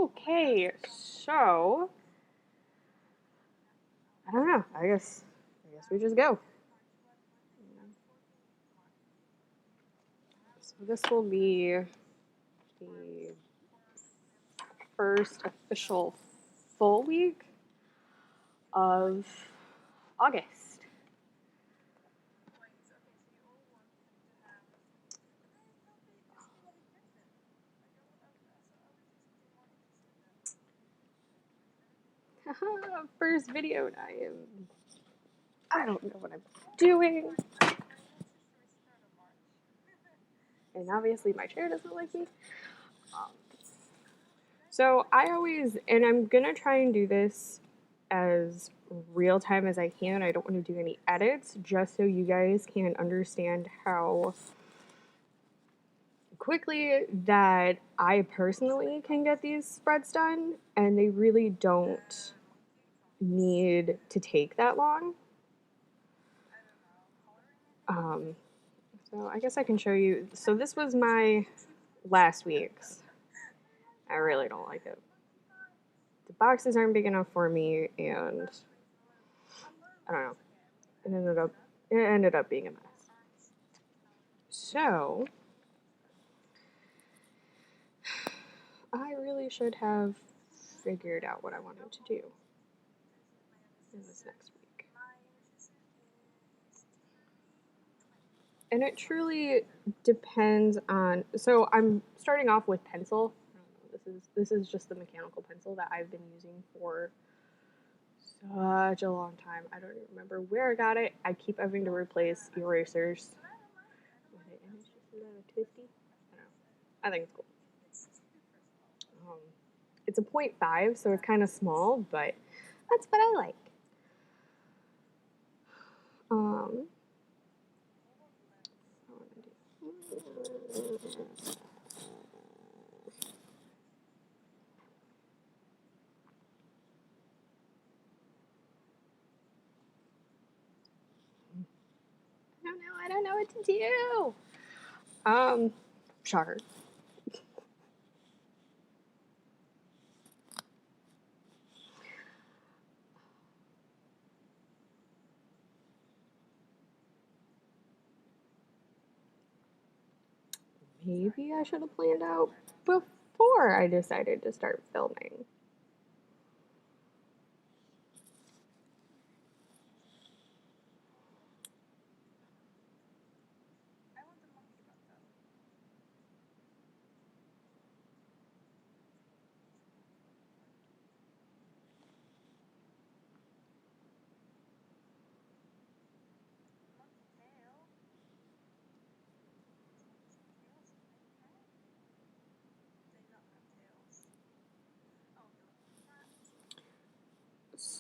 Okay, so I don't know. I guess we just go. So this will be the first official full week of August. First video, and I don't know what I'm doing. And obviously my chair doesn't like me. Um, so and I'm gonna try and do this as real time as I can. I don't want to do any edits, just so you guys can understand how quickly that I personally can get these spreads done, and they really don't need to take that long. Um, so I guess I can show you. So this was my last week's. I really don't like it. The boxes aren't big enough for me, and I don't know. It ended up being a mess. So I really should have figured out what I wanted to do in this next week. And it truly depends on. So I'm starting off with pencil. This is just the mechanical pencil that I've been using for such a long time. I don't even remember where I got it. I keep having to replace erasers with it, and it's just a twisty. I don't know. I think it's cool. It's a 0.5, so it's kind of small, but that's what I like. I don't know what to do. Shocker. Maybe I should have planned out before I decided to start filming.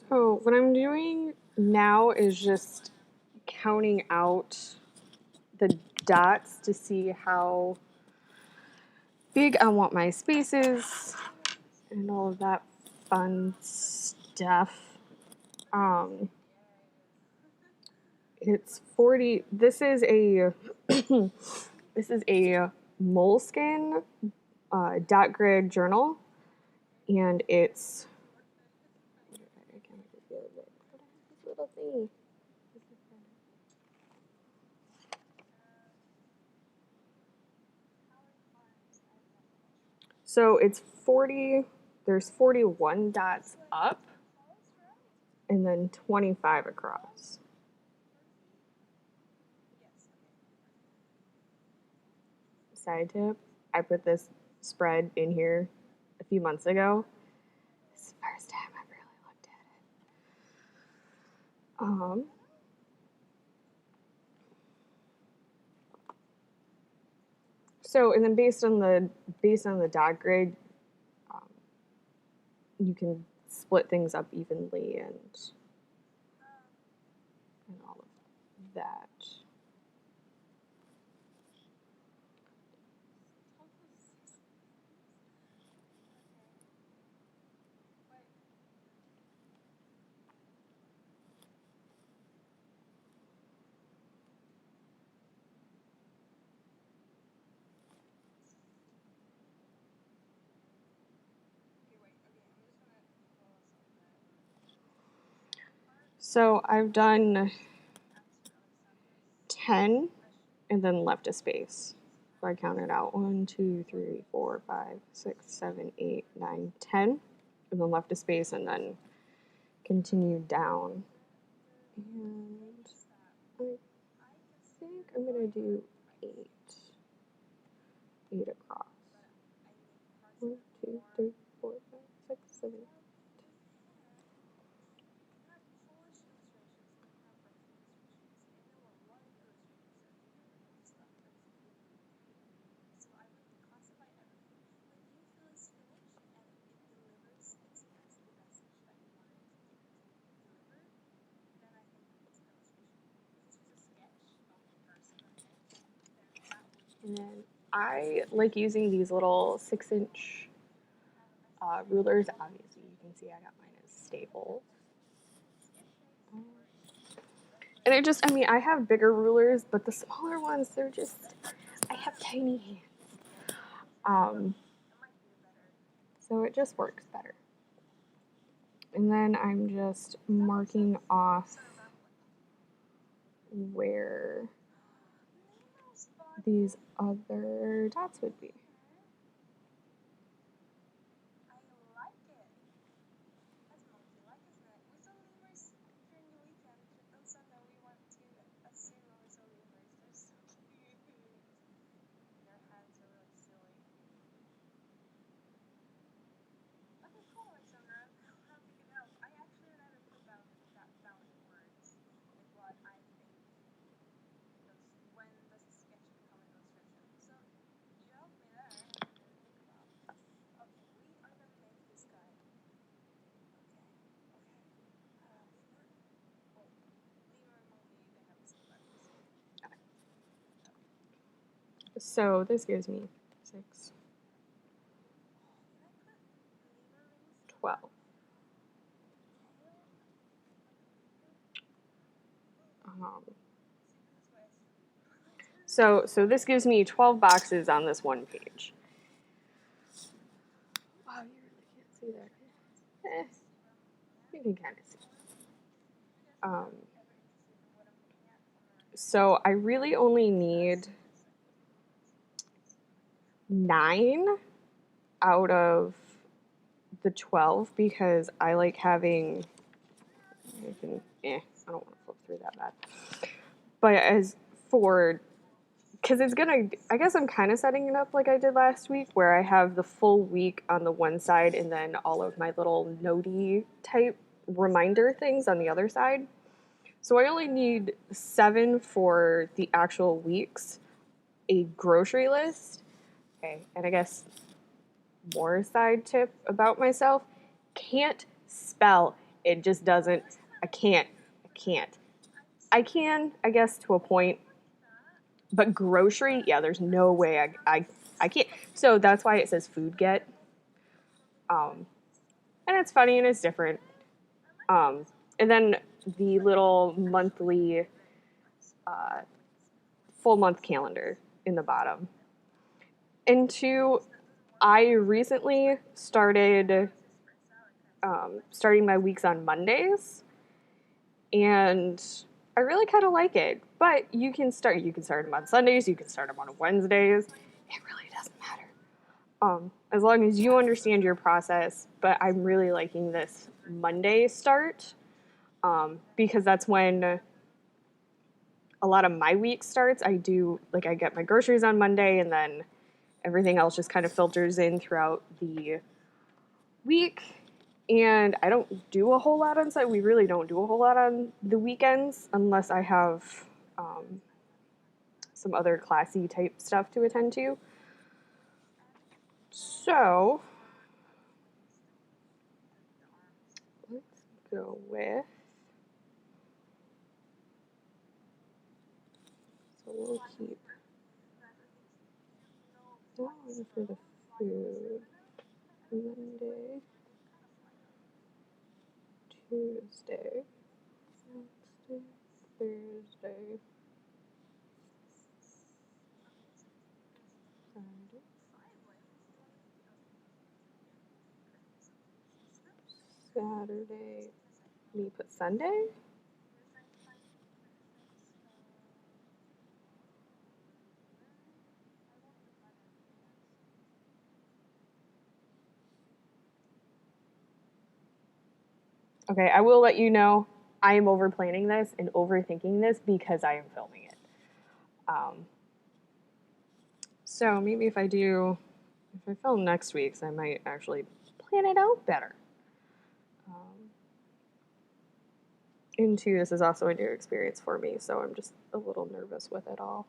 So what I'm doing now is just counting out the dots to see how big I want my spaces and all of that fun stuff. It's 40. This is a this is a Moleskine dot grid journal, and it's little thingy. So it's 40. There's 41 dots up, and then 25 across. Side tip: I put this spread in here a few months ago. This is the first time I've really looked at it. So, and then based on the dot grid, you can split things up evenly and all of that. So I've done 10 and then left a space. So I counted out 1, 2, 3, 4, 5, 6, 7, 8, 9, 10, and then left a space and then continued down. And I think I'm gonna do 8 across. 1, 2, 3, 4, 5, 6, 7, 8. And then I like using these little 6-inch rulers. Obviously, you can see I got mine as staples. And I mean, I have bigger rulers, but the smaller ones, I have tiny hands. So it just works better. And then I'm just marking off where these other dots would be. So this gives me 6, 12. So this gives me 12 boxes on this one page. Wow, you really can't see that. You can kind of see. So I really only need 9 out of the 12 because I like having, I don't want to flip through that bad. But because I guess I'm kind of setting it up like I did last week where I have the full week on the one side and then all of my little notey type reminder things on the other side. So I only need 7 for the actual weeks, a grocery list. Okay, and I guess more side tip about myself, can't spell. It just doesn't, I can't. I can, I guess, to a point, but grocery, yeah, there's no way I can't. So that's why it says food get. And it's funny and it's different. And then the little monthly full month calendar in the bottom. And 2, I recently started starting my weeks on Mondays, and I really kind of like it. But you can start them on Sundays, you can start them on Wednesdays. It really doesn't matter. As long as you understand your process. But I'm really liking this Monday start because that's when a lot of my week starts. I get my groceries on Monday, and then everything else just kind of filters in throughout the week. And I don't do a whole lot on Sunday. We really don't do a whole lot on the weekends unless I have some other classy type stuff to attend to. So let's go with. So we'll keep that one for the food. Monday, Tuesday, Wednesday, Thursday, Friday, Saturday. Can you put Sunday? Okay, I will let you know I am over planning this and overthinking this because I am filming it. So maybe if I film next week's, I might actually plan it out better. And two, this is also a new experience for me, so I'm just a little nervous with it all.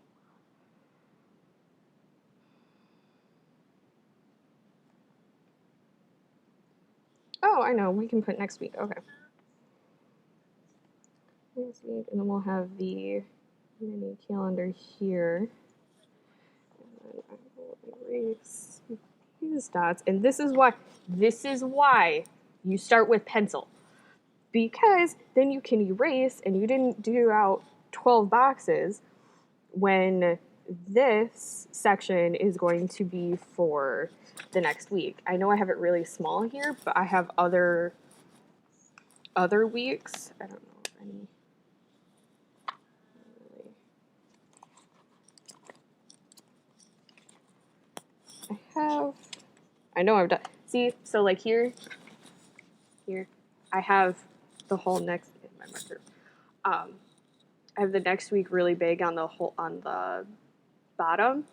Oh, I know, we can put next week, okay. Next week, and then we'll have the mini calendar here. And then I will erase these dots, and this is why you start with pencil. Because then you can erase, and you didn't do out 12 boxes when this section is going to be for the next week. I know I have it really small here, but I have other weeks. I don't know if any. I know I've done. See, so like here, I have the whole next in my marker. I have the next week really big on the bottom,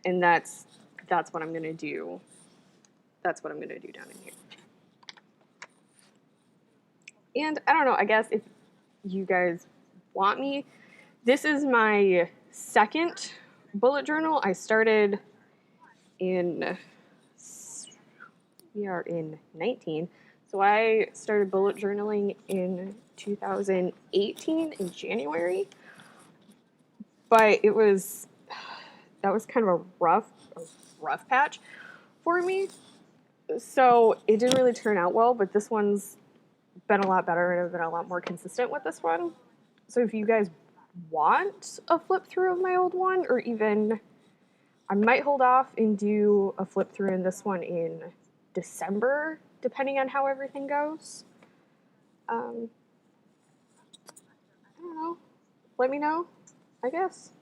and that's what I'm gonna do. That's what I'm gonna do down in here. And I don't know. I guess if you guys want me, this is my second bullet journal. I started in. We are in 19. So I started bullet journaling in 2018 in January. But that was kind of a rough patch for me. So it didn't really turn out well, but this one's been a lot better, and I've been a lot more consistent with this one. So if you guys want a flip through of my old one, or even I might hold off and do a flip through in this one in December, depending on how everything goes. I don't know. Let me know, I guess.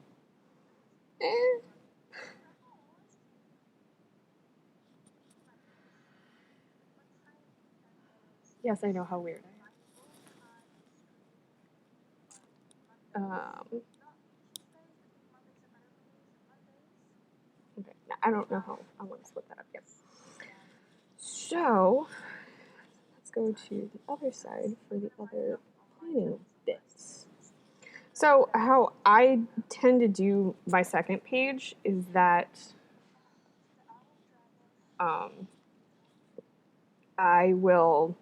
Yes, I know how weird I am. Okay, now, I don't know how I want to split that up yet. So, let's go to the other side for the other planning bits. So, how I tend to do my second page is that I will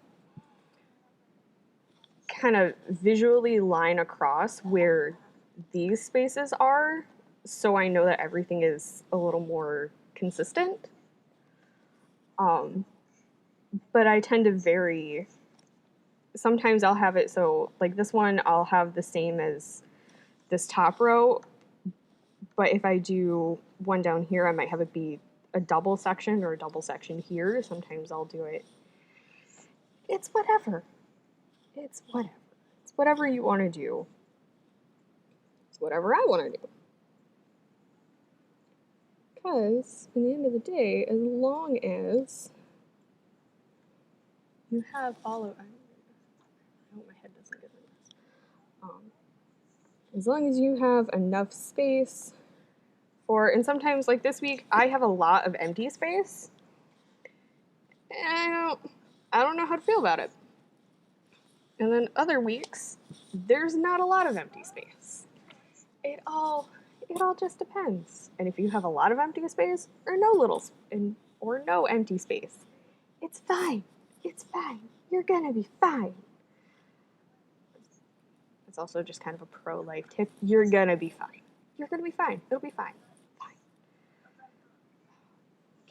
kind of visually line across where these spaces are, so I know that everything is a little more consistent. But I tend to vary. Sometimes I'll have it so, like this one, I'll have the same as this top row, but if I do one down here, I might have it be a double section or a double section here. Sometimes I'll do it. It's whatever. It's whatever you want to do. It's whatever I want to do. Because, in the end of the day, as long as you have all of... I hope my head doesn't get in this. As long as you have enough space for... And sometimes, like this week, I have a lot of empty space. And I don't know how to feel about it. And then other weeks, there's not a lot of empty space. It all just depends. And if you have a lot of empty space or no empty space, it's fine. It's fine. You're gonna be fine. It's also just kind of a pro-life tip. You're gonna be fine. You're gonna be fine. It'll be fine. Fine.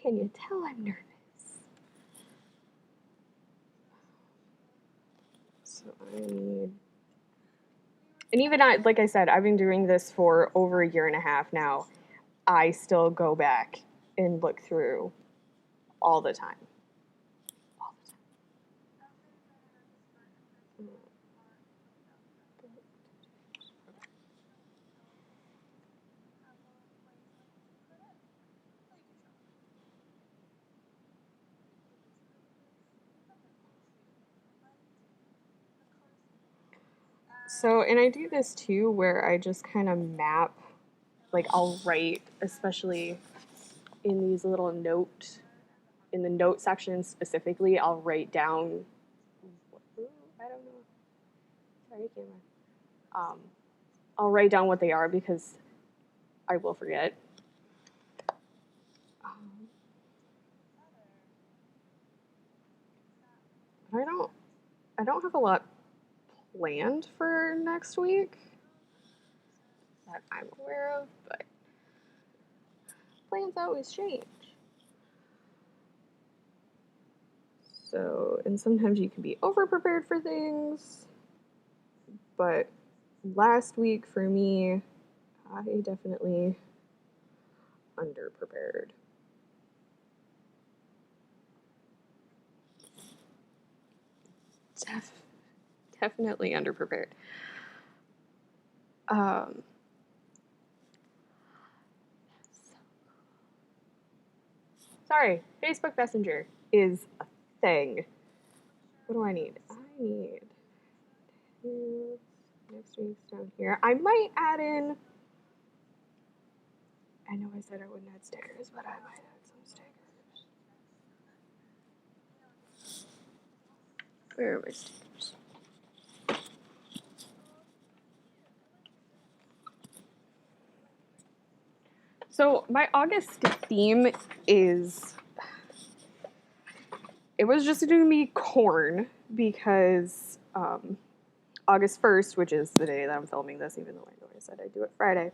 Can you tell I'm nervous? So I need... And even like I said, I've been doing this for over a year and a half now. I still go back and look through all the time. All the time. So, and I do this too where I just kind of map, like I'll write, especially in these little in the note section specifically, I'll write down, I don't know, sorry, camera. I'll write down what they are because I will forget. I don't have a lot planned for next week that I'm aware of, but plans always change. So, and sometimes you can be over prepared for things, but last week for me, I definitely under prepared. Definitely under prepared. Sorry, Facebook Messenger is a thing. What do I need? I need next week's down here. I might add in. I know I said I wouldn't add stickers, but I might add some stickers. Where are my stickers? So my August theme is, it was just going to be corn because August 1st, which is the day that I'm filming this, even though I know I said I'd do it Friday,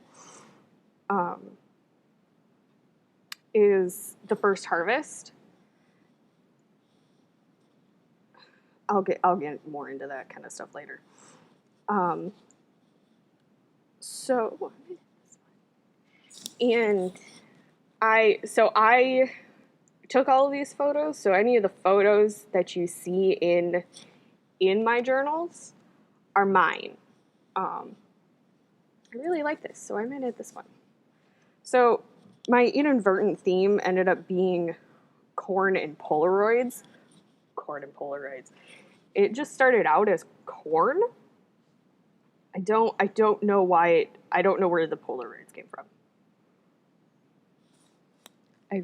is the first harvest. I'll get more into that kind of stuff later. And I took all of these photos. So any of the photos that you see in my journals are mine. I really like this, so I'm gonna add this one. So my inadvertent theme ended up being corn and Polaroids. Corn and Polaroids. It just started out as corn. I don't know why I don't know where the Polaroids came from. I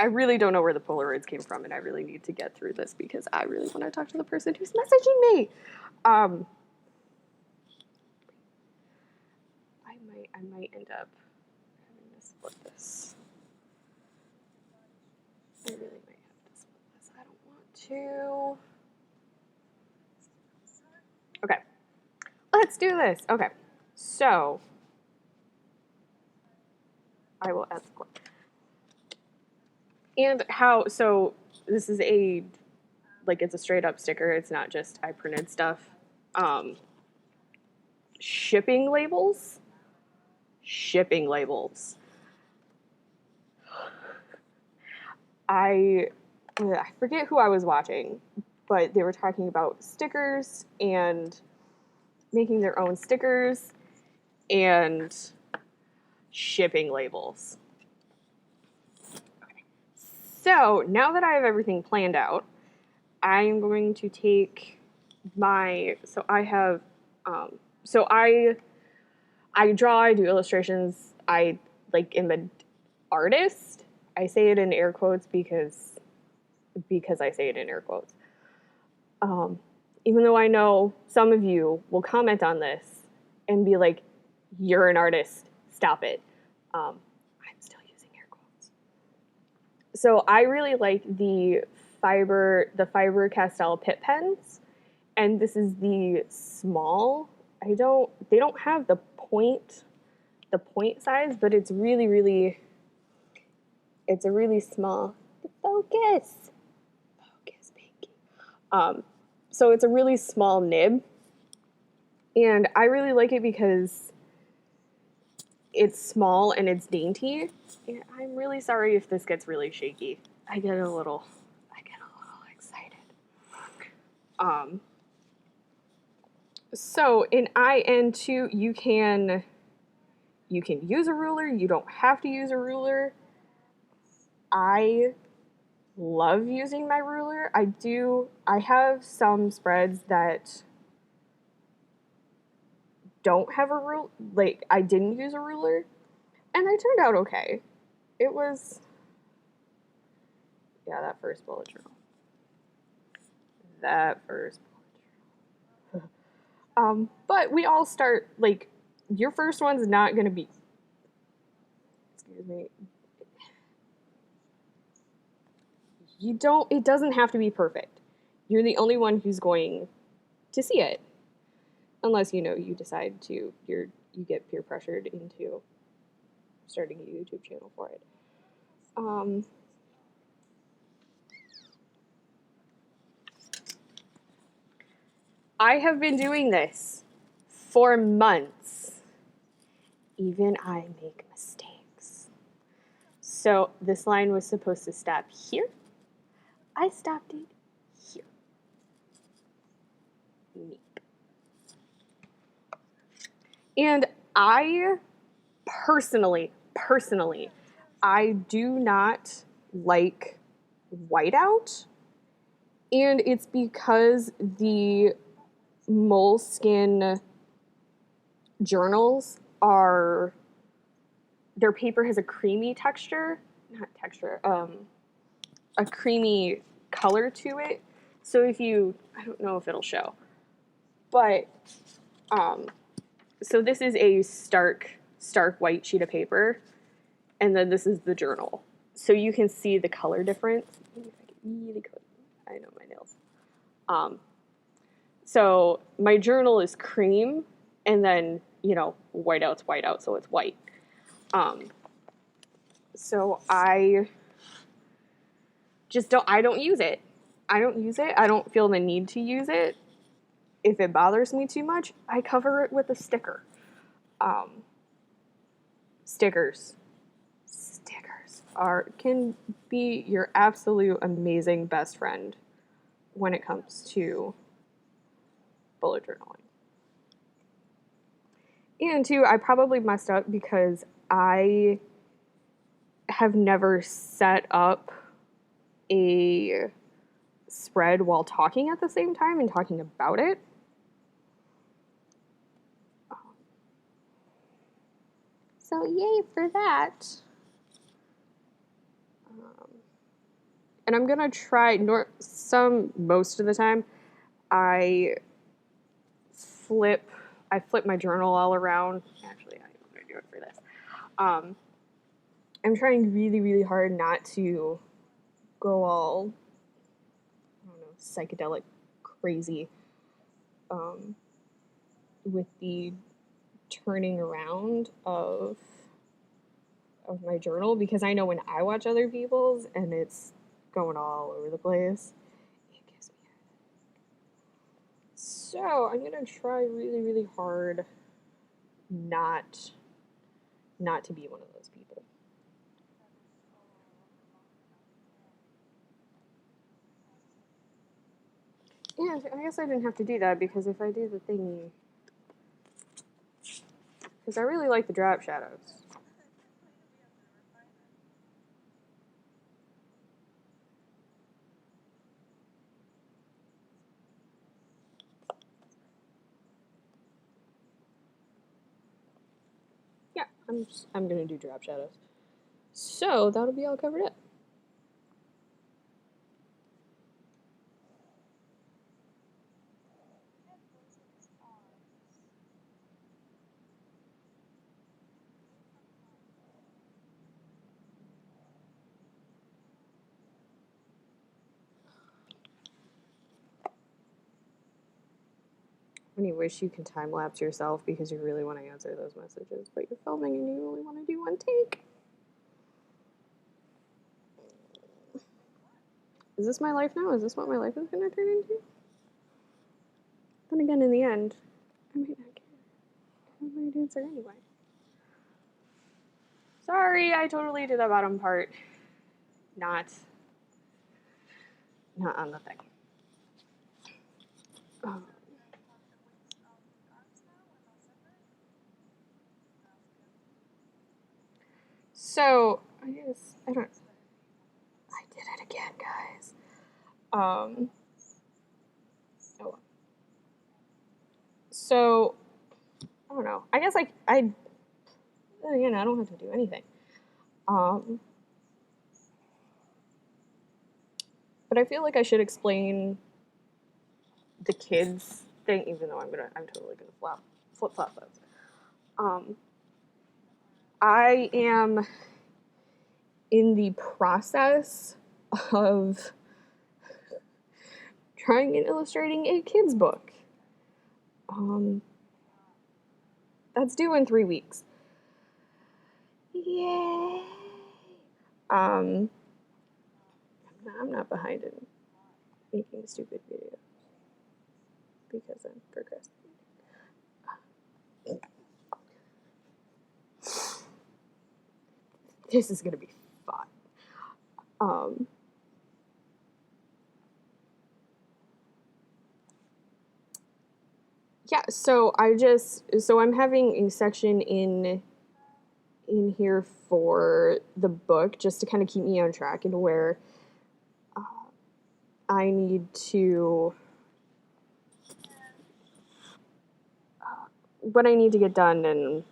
really don't know where the Polaroids came from, and I really need to get through this because I really want to talk to the person who's messaging me. I might end up having to split this. I really might have to split this. I don't want to. Okay. Let's do this. Okay. So I will add the corn. And so this is it's a straight up sticker. It's not just I printed stuff. Shipping labels. I forget who I was watching, but they were talking about stickers and making their own stickers and shipping labels. Okay. So now that I have everything planned out, I'm going to take I draw, I do illustrations, I am an artist. I say it in air quotes because I say it in air quotes. Even though I know some of you will comment on this and be like, you're an artist, stop it. I'm still using air quotes. So I really like the Faber Castell Pitt pens, and this is the small. They don't have the point size, but it's really it's a really small focus pinky. So it's a really small nib, and I really like it because it's small and it's dainty. And I'm really sorry if this gets really shaky. I get a little excited. So in IN2, you can use a ruler. You don't have to use a ruler. I love using my ruler. I have some spreads that don't have a rule, like I didn't use a ruler, and they turned out okay. It was, yeah, that first bullet journal. That first bullet journal. But we all start, like, your first one's not going to be, excuse me, it doesn't have to be perfect. You're the only one who's going to see it. Unless, you decide to, you get peer pressured into starting a YouTube channel for it. I have been doing this for months. Even I make mistakes. So this line was supposed to stop here. I stopped it here. Neat. And I personally, I do not like whiteout. And it's because the Moleskine journals their paper has a creamy texture, not texture, a creamy color to it. So I don't know if it'll show, but, so this is a stark white sheet of paper, and then this is the journal. So you can see the color difference. Maybe if I can really quick. I know my nails. So my journal is cream, and then, whiteout's whiteout, so it's white. So I don't use it. I don't feel the need to use it. If it bothers me too much, I cover it with a sticker. Stickers can be your absolute amazing best friend when it comes to bullet journaling. And two, I probably messed up because I have never set up a spread while talking at the same time and talking about it. So yay for that. And I'm gonna try most of the time I flip my journal all around. Actually, I'm gonna do it for this. I'm trying really, really hard not to go all, I don't know, psychedelic crazy with the turning around of my journal, because I know when I watch other people's and it's going all over the place, it gives me a headache. So I'm gonna try really, really hard not to be one of those people. And I guess I didn't have to do that, because if I do the thingy, because I really like the drop shadows. Yeah, I'm gonna do drop shadows. So that'll be all covered up. When you wish you can time lapse yourself because you really want to answer those messages, but you're filming and you only want to do one take. Is this my life now? Is this what my life is going to turn into? Then again, in the end, I might not care. I'm a dancer anyway. Sorry, I totally did the bottom part. Not on the thing. So, I did it again, guys. So, don't know. I guess I again, I don't have to do anything. But I feel like I should explain the kids thing, even though I'm totally gonna flip flop those. I am in the process of trying and illustrating a kids book. That's due in 3 weeks. Yay! I'm not behind in making stupid videos because I'm procrastinating. This is gonna be fun. Yeah, so I'm having a section in here for the book just to kind of keep me on track and where I need to what I need to get done and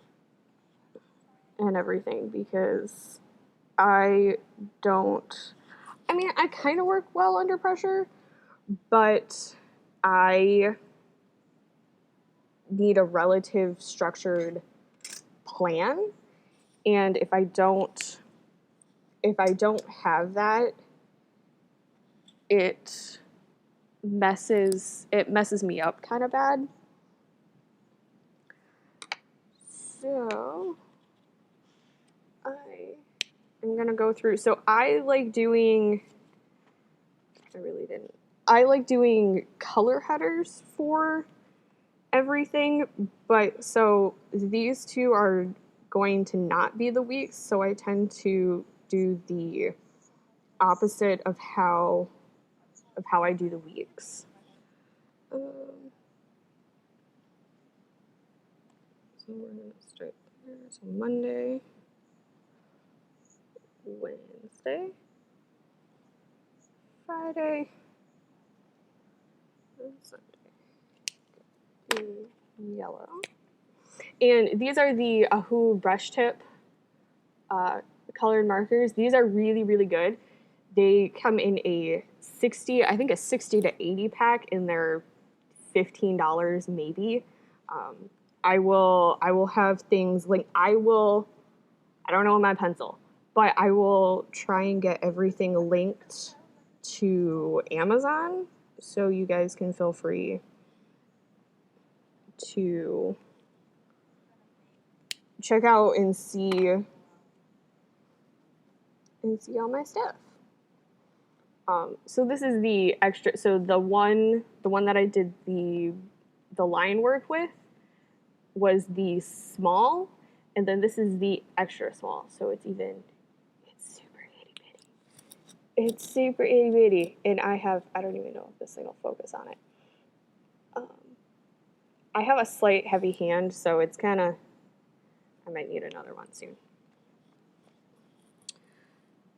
everything, because I kind of work well under pressure, but I need a relative structured plan, and if I don't have that, it messes me up kind of bad. So I'm gonna go through. So I like doing color headers for everything, but so these two are going to not be the weeks, so I tend to do the opposite of how I do the weeks. So we're gonna start there. So Monday, Wednesday, Friday, and Sunday. Yellow. And these are the Ohuhu brush tip colored markers. These are really, really good. They come in a 60 to 80 pack, and they're $15 maybe. I will have things like I don't know my pencil, but I will try and get everything linked to Amazon, so you guys can feel free to check out and see all my stuff. So this is the extra. So the one that I did the line work with was the small, and then this is the extra small. So it's super itty bitty. It's super itty bitty, and I don't even know if this thing will focus on it. I have a slight heavy hand, so it's kind of, I might need another one soon.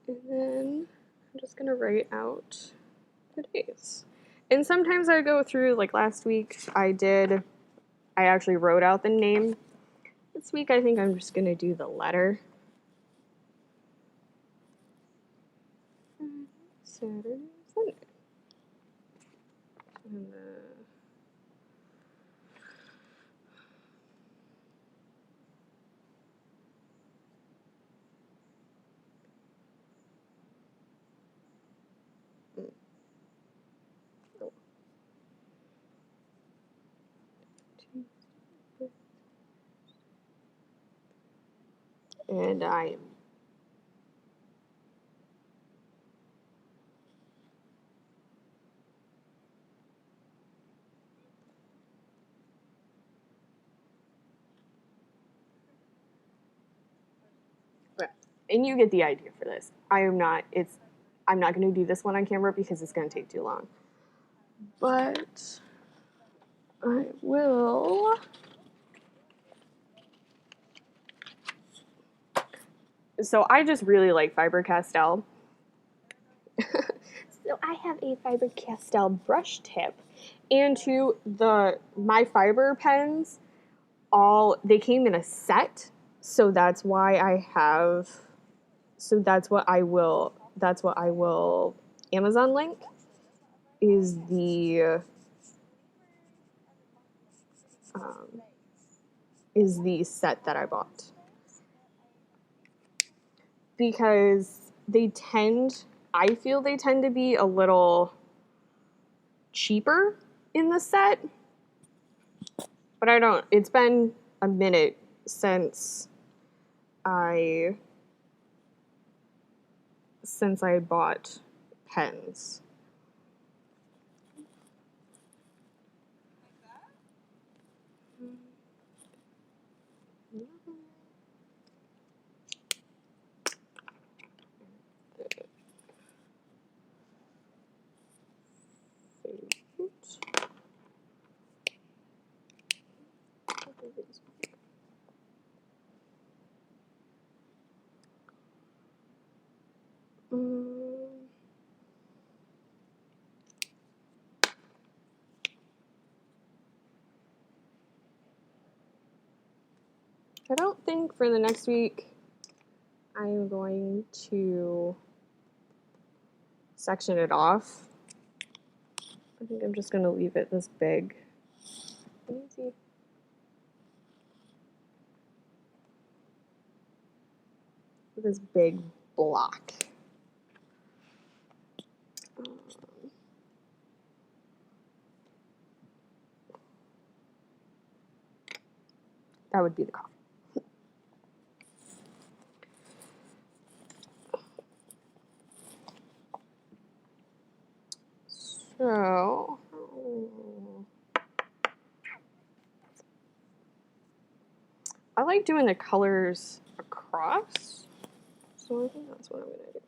And then I'm just going to write out the days. And sometimes I go through, like last week I actually wrote out the name. This week I think I'm just going to do the letter. Saturday, Sunday. And I am and you get the idea for this. I'm not going to do this one on camera because it's going to take too long. But I will. So I just really like Faber Castell. So I have a Faber Castell brush tip, and my Faber pens they came in a set, so that's why I have, so that's what I will Amazon link, is the set that I bought. Because I feel they tend to be a little cheaper in the set. But I don't, it's been a minute since I bought pens. I don't think for the next week I'm going to section it off. I think I'm just going to leave it this big. Let me see. This big block. That would be the coffee. So, I like doing the colors across, so I think that's what I'm going to do.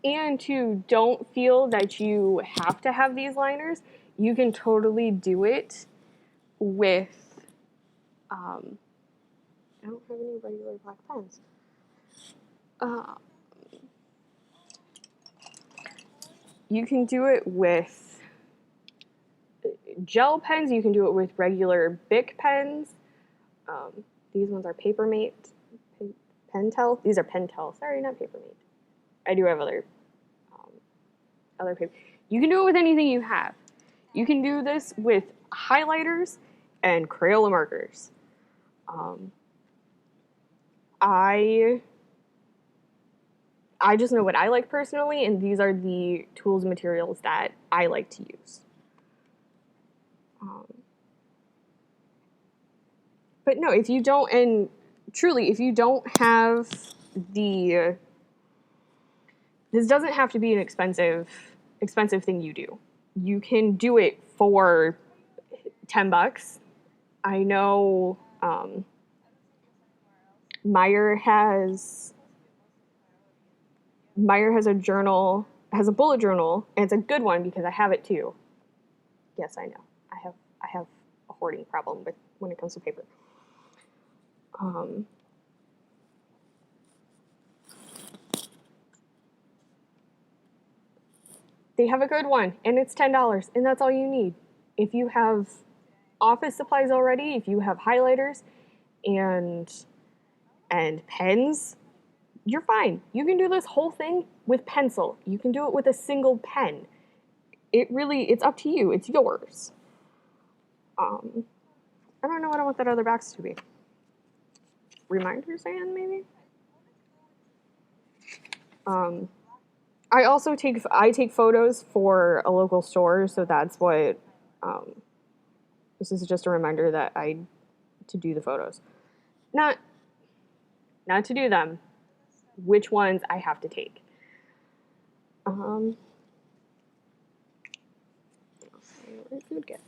And to don't feel that you have to have these liners, you can totally do it with, I don't have any regular black pens. You can do it with gel pens, you can do it with regular Bic pens. These ones are Papermate, Pentel. These are Pentel, sorry, not Papermate. I do have other paper. You can do it with anything you have. You can do this with highlighters and Crayola markers. I just know what I like personally, and these are the tools and materials that I like to use. But no, if you don't, and truly, if you don't have this doesn't have to be an expensive thing you do. You can do it for $10. I know Meyer has a journal, has a bullet journal, and it's a good one because I have it too. Yes, I know. I have a hoarding problem when it comes to paper. They have a good one, and it's $10, and that's all you need. If you have office supplies already, if you have highlighters and pens, you're fine. You can do this whole thing with pencil. You can do it with a single pen. It's up to you. It's yours. I don't know what I want that other box to be. Reminders and maybe? I also take photos for a local store, so that's what, this is just a reminder that to do the photos. Not to do them, which ones I have to take. Where'd food get?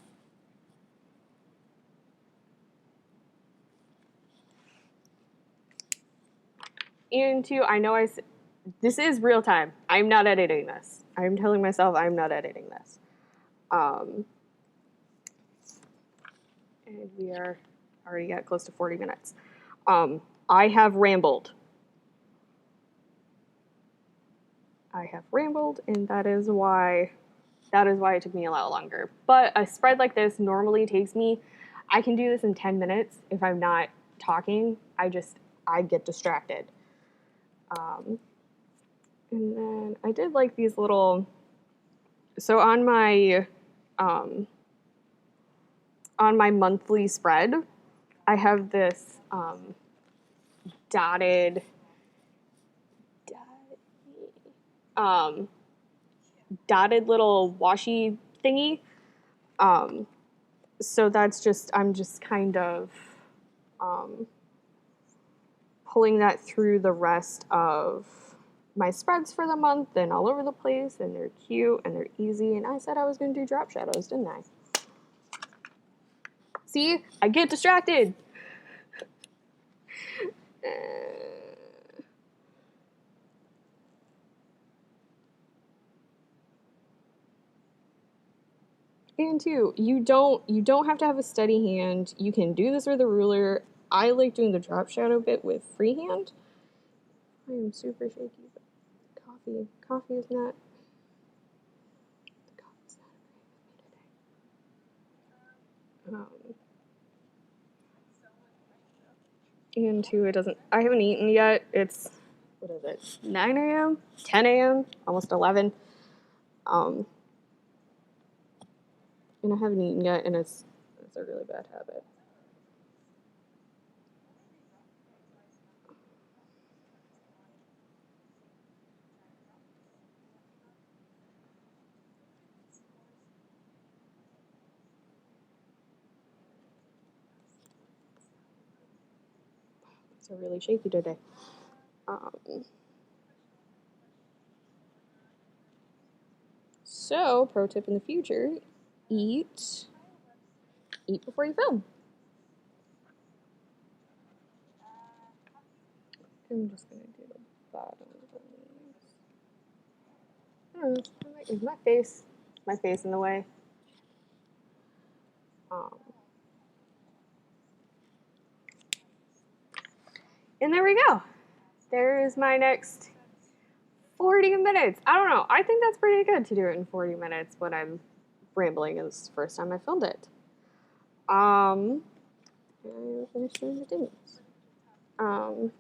And two, I know this is real time. I'm not editing this. I'm telling myself I'm not editing this. And we are already at close to 40 minutes. I have rambled. And that is why it took me a lot longer. But a spread like this normally takes me, I can do this in 10 minutes if I'm not talking. I get distracted. And then I did like these little, so on my monthly spread, I have this dotted little washi thingy. So that's just, I'm just kind of pulling that through the rest of my spreads for the month and all over the place, and they're cute and they're easy. And I said I was going to do drop shadows, didn't I? See, I get distracted. And two, you don't have to have a steady hand. You can do this with a ruler. I like doing the drop shadow bit with freehand. I am super shaky, but coffee is not. The coffee's not agreeing with me today. And two, I haven't eaten yet. It's, what is it, 9 a.m., 10 a.m., almost 11. And I haven't eaten yet, and it's a really bad habit. It's really shaky today. So, pro tip in the future, eat before you film. I'm just going to do the bottom of the leaves. I don't know, is my face in the way? And there we go. There's my next 40 minutes. I don't know. I think that's pretty good to do it in 40 minutes when I'm rambling. It's the first time I filmed it. I finished doing the dims. And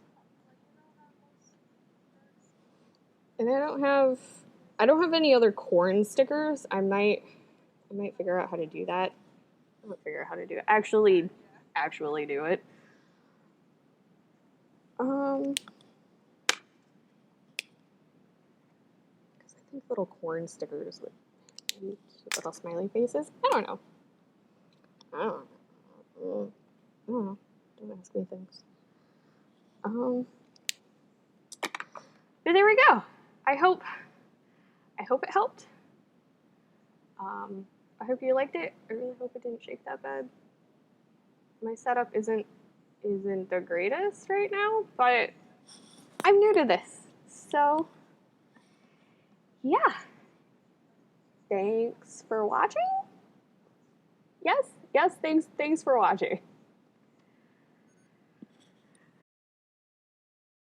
I don't have any other corn stickers. I might figure out how to do that. I might figure out how to do it. Actually do it. Because I think little corn stickers with little smiley faces. I don't know. Don't ask me things. But there we go. I hope it helped. I hope you liked it. I really hope it didn't shake that bad. My setup isn't the greatest right now, but I'm new to this. So, yeah. Thanks for watching. Yes, thanks for watching.